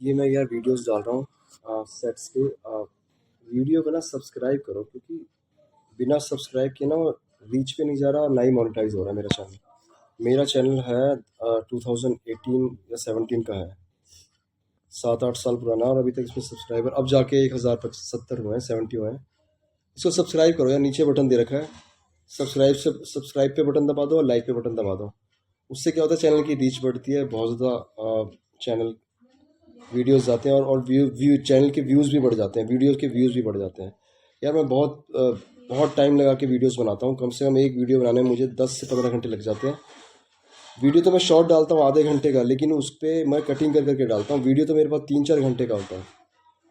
ये मैं यार वीडियोस डाल रहा हूँ सेट्स के। वीडियो को ना सब्सक्राइब करो, क्योंकि बिना सब्सक्राइब किए ना रीच पे नहीं जा रहा और ना ही मोनेटाइज हो रहा है मेरा चैनल। मेरा चैनल है 2018 या 17 का है, 7-8 साल पुराना, और अभी तक इसमें सब्सक्राइबर अब जाके 1070 हुए हैं, 70 हुए हैं। इसको सब्सक्राइब करो यार, नीचे बटन दे रखा है सब्सक्राइब पे बटन दबा दो और लाइक पे बटन दबा दो। उससे क्या होता है, चैनल की रीच बढ़ती है बहुत ज़्यादा, चैनल वीडियोस जाते हैं और व्यू चैनल के व्यूज़ भी बढ़ जाते हैं, वीडियोस के व्यूज़ भी बढ़ जाते हैं। यार मैं बहुत टाइम लगा के वीडियोस बनाता हूँ, कम से कम एक वीडियो बनाने में मुझे 10 से 15 घंटे लग जाते हैं। वीडियो तो मैं शॉर्ट डालता हूँ आधे घंटे का, लेकिन उस पर मैं कटिंग कर करके डालता हूँ। वीडियो तो मेरे पास 3-4 घंटे का होता है,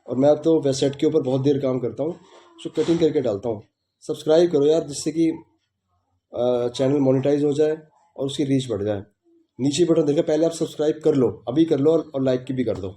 और मैं अब तो वेबसाइट के ऊपर बहुत देर काम करता हूँ, उसको कटिंग करके डालता हूँ। सब्सक्राइब करो यार, जिससे कि चैनल मोनेटाइज हो जाए और उसकी रीच बढ़ जाए। नीचे बटन देखा, पहले आप सब्सक्राइब कर लो, अभी कर लो, और लाइक की भी कर दो।